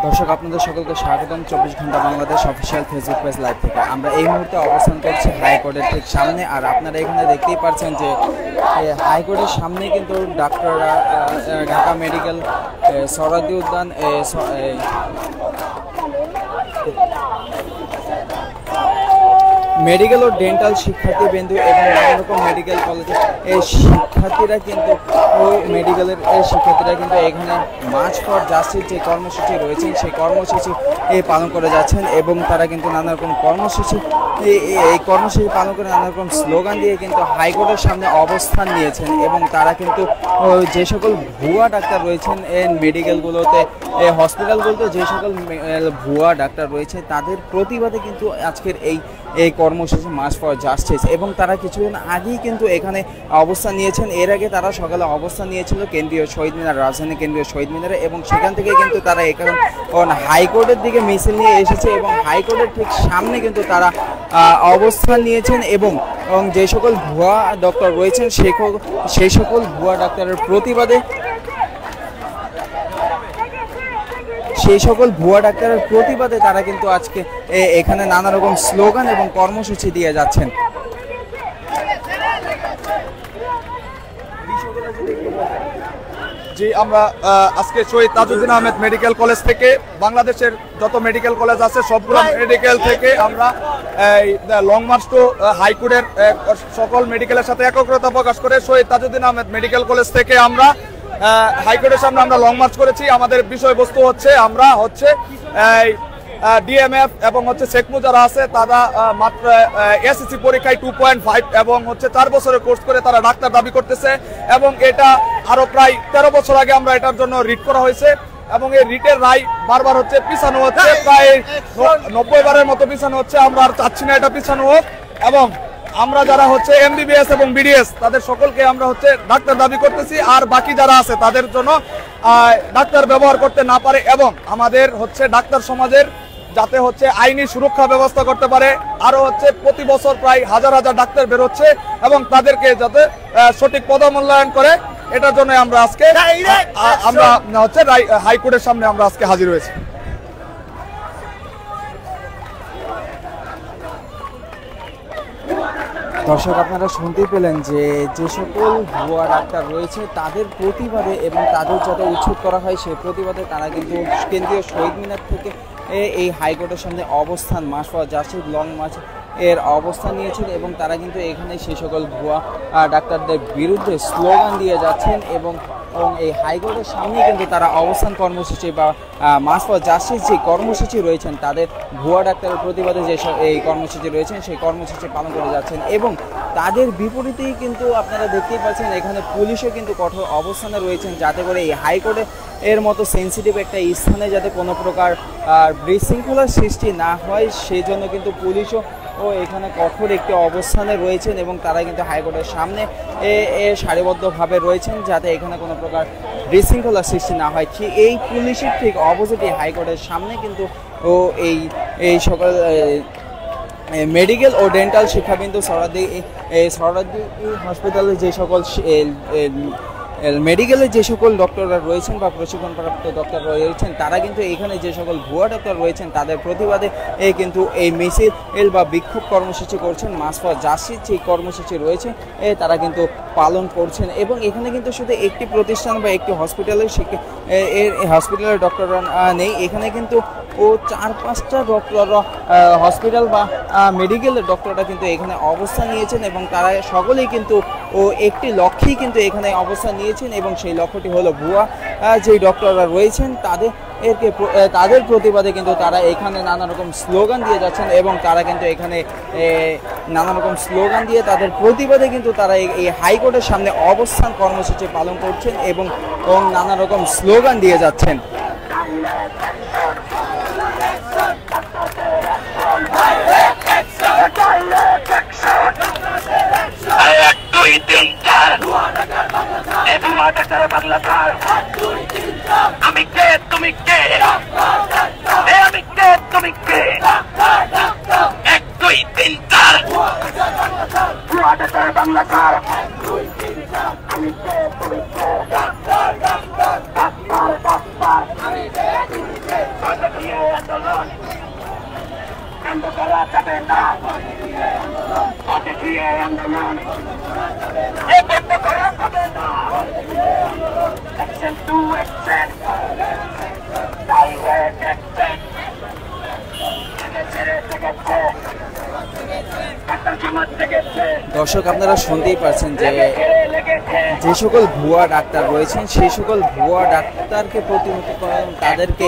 দর্শক আপনাদের সকলকে স্বাগতম 24 ঘন্টা Bangladesh official Facebook page live থেকে। আমরা এই মুহূর্তে অবস্থান করছি হাইকোর্টের ঠিক সামনে। আর আপনারা এখানে দেখতেই পাচ্ছেন যে হাইকোর্টের সামনে কিন্তু ডাক্তাররা ঢাকা মেডিকেল সরাদি উদ্যান মেডিকেল ও ডেন্টাল শিক্ষার্থীবৃন্দ এবং নানা রকম মেডিকেল কলেজের এই শিক্ষার্থীরা কিন্তু এখানে মার্চ ফর জাস্টিস যে কর্মসূচি রয়েছেন সেই কর্মসূচি পালন করে যাচ্ছেন এবং তারা কিন্তু নানা রকম কর্মসূচি পালন করে নানা রকম স্লোগান দিয়ে কিন্তু হাইকোর্টের সামনে অবস্থান নিয়েছেন। এবং তারা কিন্তু যে সকল ভুয়া ডাক্তার রয়েছেন এই মেডিকেলগুলোতে হসপিটালগুলোতে যে সকল ভুয়া ডাক্তার রয়েছে তাদের প্রতিবাদে কিন্তু আজকের এই কর্মসূচি মার্চ ফর জাস্টিস। এবং তারা কিছুদিন আগেই কিন্তু এখানে অবস্থান নিয়েছেন। এর আগে তারা সকালে অবস্থান নিয়েছিল কেন্দ্রীয় শহীদ মিনার, রাজধানী কেন্দ্রীয় শহীদ মিনারে, এবং সেখান থেকে কিন্তু তারা এখানে হাইকোর্টের দিকে মিছিল নিয়ে এসেছে এবং হাইকোর্টের ঠিক সামনে কিন্তু তারা অবস্থান নিয়েছেন। এবং যে সকল ভুয়া ডক্টর রয়েছেন সেই সকল ভুয়া ডাক্তারের প্রতিবাদে তারা কিন্তু আজকে এখানে নানা রকম স্লোগান এবং কর্মসূচি দিয়ে যাচ্ছেন। জি, আমরা আজকে শহীদ তাজউদ্দিন আহমেদ মেডিকেল কলেজ থেকে বাংলাদেশের যত মেডিকেল কলেজ আছে সবগুলো মেডিকেল থেকে আমরা লং মার্চ টু হাইকোর্টের সকল মেডিকেলের সাথে একত্রতা প্রকাশ করে শহীদ তাজউদ্দিন আহমেদ মেডিকেল কলেজ থেকে আমরা হাইকোর্টের সামনে আমরা লং মার্চ করেছি। আমাদের বিষয়বস্তু হচ্ছে আমরা ডিএমএফ এবং সেকমু যারা আছে তারা মাত্র এসএসসি পরীক্ষায় 2.5 এবং 4 বছরের কোর্স করে তারা ডাক্তার দাবি করতেছে এবং এটা আরো প্রায় 13 বছর আগে আমরা এটার জন্য রিট করা হয়েছে এবং এই রিটের রায় বারবার পিছানো হচ্ছে, প্রায় 90 বারের মতো পিছানো হচ্ছে। আমরা আর চাচ্ছি না এটা পিছানো হোক এবং আমরা যারা এমবিবিএস এবং বিডিএস তাদের সকলকে আমরা ডাক্তার দাবি করতেছি। আর বাকি যারা আছে তাদের জন্য ডাক্তার ব্যবহার করতে না পারে এবং আমাদের ডাক্তার সমাজের যাতে আইনি সুরক্ষা ব্যবস্থা করতে পারে। আরো প্রতি বছর প্রায় হাজার হাজার ডাক্তার বেরোচ্ছে এবং তাদেরকে যাতে সঠিক পদমূল্যায়ন করে, এটার জন্য আমরা আজকে হাইকোর্টের সামনে আমরা আজকে হাজির হয়েছি। দর্শক আপনারা শুনতে পেলেন যে সকল ভুয়া ডাক্তার রয়েছে তাদের প্রতিবাদে এবং তাদের যাতে উচ্ছেদ করা হয় সেই প্রতিবাদে তারা কিন্তু কেন্দ্রীয় শহীদ মিনার থেকে এই হাইকোর্টের সামনে অবস্থান March for justice long March এর অবস্থান নিয়েছেন এবং তারা কিন্তু এখানে সেই সকল ভুয়া ডাক্তারদের বিরুদ্ধে স্লোগান দিয়ে যাচ্ছেন এবং এই হাইকোর্টের সামনে কিন্তু তারা অবস্থান কর্মসূচি বা মার্চ ফর জাস্টিস যে কর্মসূচি রয়েছেন তাদের ভুয়া ডাক্তারের প্রতিবাদে যে এই কর্মসূচি রয়েছেন সেই কর্মসূচি পালন করে যাচ্ছেন। এবং তাদের বিপরীতেই কিন্তু আপনারা দেখতেই পাচ্ছেন এখানে পুলিশও কিন্তু কঠোর অবস্থানে রয়েছেন যাতে করে এই হাইকোর্টে এর মতো সেন্সিটিভ একটা স্থানে যাতে কোনো প্রকার বিশৃঙ্খলার সৃষ্টি না হয় সেই জন্য কিন্তু পুলিশও এখানে কঠোর একটি অবস্থানে রয়েছেন এবং তারা কিন্তু হাইকোর্টের সামনে সারিবদ্ধভাবে রয়েছেন যাতে এখানে কোনো প্রকার বিশৃঙ্খলার সৃষ্টি না হয়। ঠিক এই পুলিশের ঠিক অপোজিটে হাইকোর্টের সামনে কিন্তু এই সকল মেডিকেল ও ডেন্টাল শিক্ষাবিন্দু সরাদি হসপিটালে যে সকল মেডিকেলে যে সকল ডক্টররা রয়েছেন বা প্রশিক্ষণপ্রাপ্ত ডক্টর রয়েছেন তারা কিন্তু এখানে যে সকল ভুয়া ডক্টর রয়েছেন তাদের প্রতিবাদে কিন্তু এই মিছিল বা বিক্ষোভ কর্মসূচি করছেন। মার্চ ফর জাস্টিস যে কর্মসূচি রয়েছে তারা কিন্তু পালন করছেন এবং এখানে কিন্তু শুধু একটি প্রতিষ্ঠান বা একটি হসপিটালের ডক্টররা নেই, এখানে কিন্তু 4-5টা ডক্টররা হসপিটাল বা মেডিকেলের ডক্টররা কিন্তু এখানে অবস্থান নিয়েছেন এবং তারা সকলেই কিন্তু একটি লক্ষ্যেই কিন্তু এখানে অবস্থান নিয়েছেন এবং সেই লক্ষ্যটি হলো ভুয়া যে ডক্টররা রয়েছেন তাদের প্রতিবাদে কিন্তু তারা এখানে নানা রকম স্লোগান দিয়ে যাচ্ছেন এবং তারা কিন্তু এখানে নানা রকম স্লোগান দিয়ে তাদের প্রতিবাদে কিন্তু তারা এই হাইকোর্টের সামনে অবস্থান কর্মসূচি পালন করছেন এবং নানা রকম স্লোগান দিয়ে যাচ্ছেন। আমি কে তুমি কে, আমি কে তুমি কে, 1 2 3 4 বাংলা কার, আমি কে তুমি কে, সিপিআই আন্দোলন এ বন্ধ করা হবে না। Action to action, direct action. দর্শক আপনারা শুনতেই পারছেন যে যে সকল ভুয়া ডাক্তার রয়েছেন সেই সকল ভুয়া ডাক্তারকে প্রতিহত করা, তাদেরকে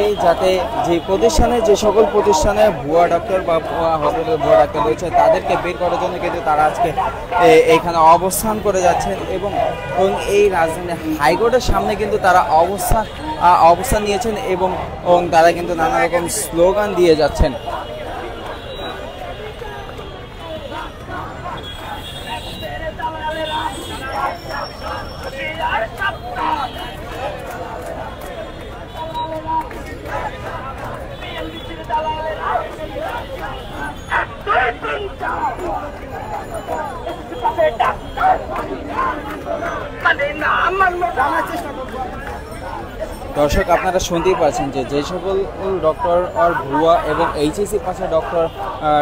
এই যাতে যে প্রতিষ্ঠানে যে সকল প্রতিষ্ঠানে ভুয়া ডাক্তার বা হসপিটালে ভুয়া ডাক্তার রয়েছে তাদেরকে বের করার জন্য কিন্তু তারা আজকে এখানে অবস্থান করে যাচ্ছেন এবং এই রাজধানী হাইকোর্টের সামনে কিন্তু তারা অবস্থান নিয়েছেন এবং তারা কিন্তু নানা রকম স্লোগান দিয়ে যাচ্ছেন। দর্শক আপনারা শুনতেই পাচ্ছেন যে যে সকল ডক্টর আর ভুয়া এবং এইচএসসি পাশে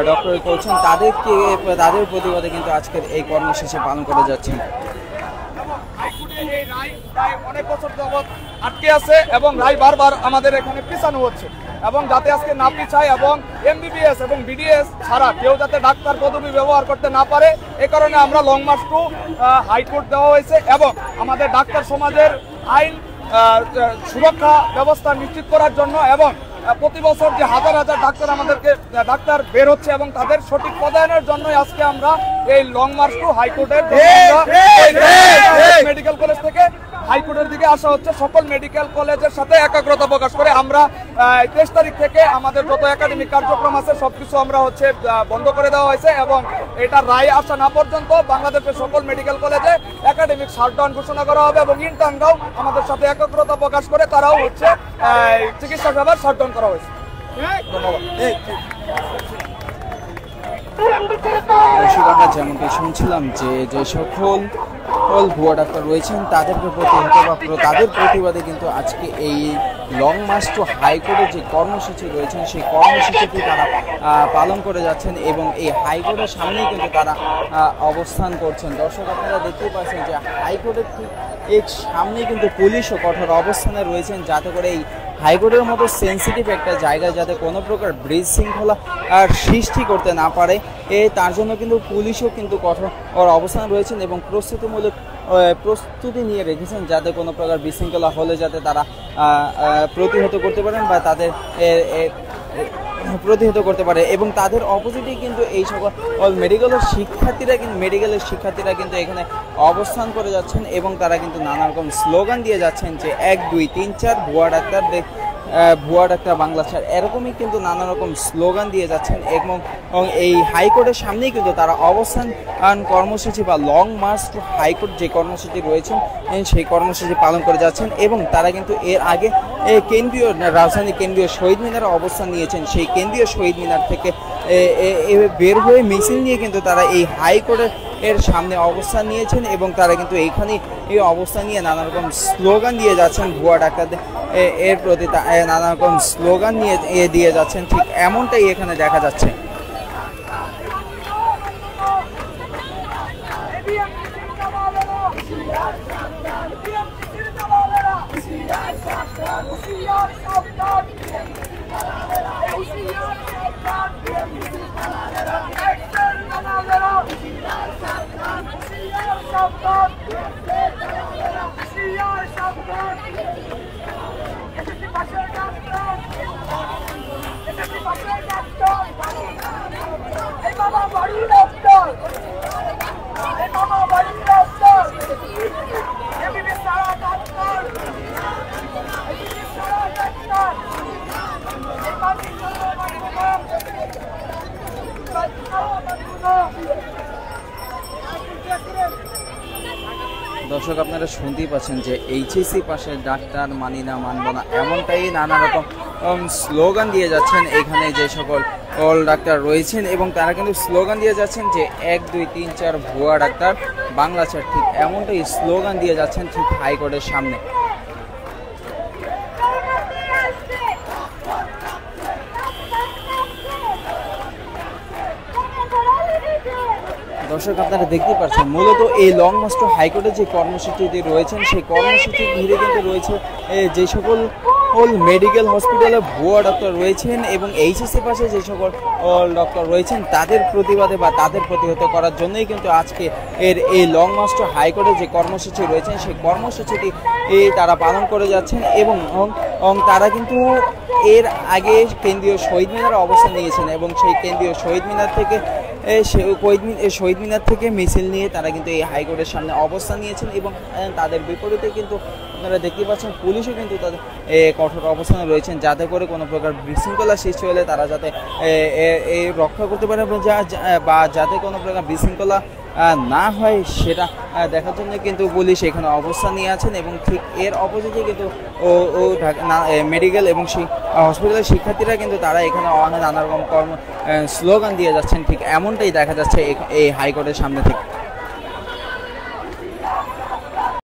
ডক্টরি করছেন তাদের প্রতিবাদে কিন্তু আজকের এই কর্মসূচি পালন করে যাচ্ছেন। অনেক বছর যাবৎ আটকে আছে এবং রায় বারবার আমাদের এখানে পিছানো হচ্ছে এবং যাতে আজকে না পিছায় এবং এমবিবিএস এবং বিডিএস ছাড়া কেউ যাতে ডাক্তার পদবি ব্যবহার করতে না পারে, এ কারণে আমরা লং মার্চ টু হাইকোর্ট দেওয়া হয়েছে এবং আমাদের ডাক্তার সমাজের আইন সুরক্ষা ব্যবস্থা নিশ্চিত করার জন্য এবং প্রতি বছর যে হাজার হাজার ডাক্তার বের হচ্ছে এবং তাদের সঠিক পদায়নের জন্যই আজকে আমরা এই লং মার্চ টু হাইকোর্টের মেডিকেল কলেজ থেকে হাইকোর্টের দিকে আসা হচ্ছে। সকল মেডিকেল কলেজের সাথে একাগ্রতা প্রকাশ করে আমরা 23 তারিখ থেকে আমাদের যত একাডেমিক কার্যক্রম আছে সবকিছু আমরা বন্ধ করে দেওয়া হয়েছে এবং এটা রায় আসা না পর্যন্ত বাংলাদেশের সকল মেডিকেল কলেজে একাডেমিক শাটডাউন ঘোষণা করা হবে এবং ইন্টার্নরাও আমাদের সাথে একাগ্রতা প্রকাশ করে তারাও চিকিৎসা সেবার শাটডাউন করা হয়েছে। ধন্যবাদ। আমরা যেমনটি শুনছিলাম যে সকল ভুয়া ডাক্তার রয়েছেন তাদেরকে প্রতিহত বা তাদের প্রতিবাদে কিন্তু আজকে এই লং মার্চ টু হাইকোর্টের যে কর্মসূচি রয়েছেন সেই কর্মসূচিটি তারা পালন করে যাচ্ছেন এবং এই হাইকোর্টের সামনেই কিন্তু তারা অবস্থান করছেন। দর্শক আপনারা দেখতেই পাচ্ছেন যে হাইকোর্টের ঠিক এর সামনেই কিন্তু পুলিশও কঠোর অবস্থানে রয়েছেন যাতে করে এই হাইকোর্টের মতো সেন্সিটিভ একটা জায়গায় যাতে কোনো প্রকার বিশৃঙ্খলা সৃষ্টি করতে না পারে তার জন্য কিন্তু পুলিশও কিন্তু কঠোর অবস্থানে রয়েছেন এবং প্রস্তুতি নিয়ে রেখেছেন যাতে কোনো প্রকার বিশৃঙ্খলা হলে যাতে তারা প্রতিহত করতে পারেন বা তাদের প্রতিহত করতে পারে এবং তাদের অপোজিটেই কিন্তু এই সকল মেডিকেলের শিক্ষার্থীরা কিন্তু এখানে অবস্থান করে যাচ্ছেন এবং তারা কিন্তু নানা রকম স্লোগান দিয়ে যাচ্ছেন যে 1 2 3 4 ভুয়া ডাক্তার বাংলা ছাড়, এরকমই কিন্তু নানা রকম স্লোগান দিয়ে যাচ্ছেন এবং এই হাইকোর্টের সামনেই কিন্তু তারা অবস্থান কর্মসূচি বা লং মার্চ টু হাইকোর্ট যে কর্মসূচি রয়েছেন সেই কর্মসূচি পালন করে যাচ্ছেন এবং তারা কিন্তু এর আগে রাজধানী কেন্দ্রীয় শহীদ মিনারে অবস্থান নিয়েছেন। সেই কেন্দ্রীয় শহীদ মিনার থেকে বের হয়ে মিছিল নিয়ে কিন্তু তারা এই হাইকোর্টের সামনে অবস্থান নিয়েছেন এবং তারা কিন্তু এইখানে এই অবস্থান নিয়ে নানা রকম স্লোগান দিয়ে যাচ্ছেন ভুয়া ডাক্তারদের এর প্রতি নানা রকম স্লোগান নিয়ে দিয়ে যাচ্ছেন। ঠিক এমনটাই এখানে দেখা যাচ্ছে। দর্শক আপনারা শুনতেই পাচ্ছেন যে এইচএসসি পাশে ডাক্তার মানি না মানব না এমনটাই নানা রকম স্লোগান দিয়ে যাচ্ছেন এখানে যে সকল ডাক্তার রয়েছেন এবং তারা কিন্তু স্লোগান দিয়ে যাচ্ছেন যে 1 2 3 4 ভুয়া ডাক্তার বাংলা ছাড়। ঠিক এমনটাই স্লোগান দিয়ে যাচ্ছেন ঠিক হাইকোর্টের সামনে। দর্শক আপনারা দেখতে পাচ্ছেন মূলত এই লং মার্চ হাইকোর্টের যে কর্মসূচিটি রয়েছেন সেই কর্মসূচি ঘিরে কিন্তু রয়েছে যে সকল মেডিকেল হসপিটালে ভুয়া ডক্টর রয়েছেন এবং এইচএসসি পাশে যে সকল ডক্টর রয়েছেন তাদের প্রতিবাদে বা তাদের প্রতিহত করার জন্যই কিন্তু আজকে এই লং মার্চ হাইকোর্টের যে কর্মসূচি রয়েছেন সেই কর্মসূচিটি তারা পালন করে যাচ্ছেন এবং তারা কিন্তু এর আগে কেন্দ্রীয় শহীদ মিনারে অবস্থান নিয়েছেন এবং সেই কেন্দ্রীয় শহীদ মিনার থেকে শহীদ মিনার থেকে মিছিল নিয়ে তারা কিন্তু এই হাইকোর্টের সামনে অবস্থান নিয়েছেন এবং তাদের বিপরীতে কিন্তু আপনারা দেখতে পাচ্ছেন পুলিশও কিন্তু তাদের কঠোর অবস্থানে রয়েছেন যাতে করে কোনো প্রকার বিশৃঙ্খলা সৃষ্টি হলে তারা যাতে রক্ষা করতে পারে বা যাতে কোনো প্রকার বিশৃঙ্খলা না হয় সেটা দেখার জন্য কিন্তু পুলিশ এখানে অবস্থান নিয়ে আছেন এবং ঠিক এর অপোজিটে কিন্তু মেডিকেল এবং হসপিটালের শিক্ষার্থীরা কিন্তু তারা এখানে নানা রকম স্লোগান দিয়ে যাচ্ছেন ঠিক এমনটাই দেখা যাচ্ছে এই হাইকোর্টের সামনে থেকে।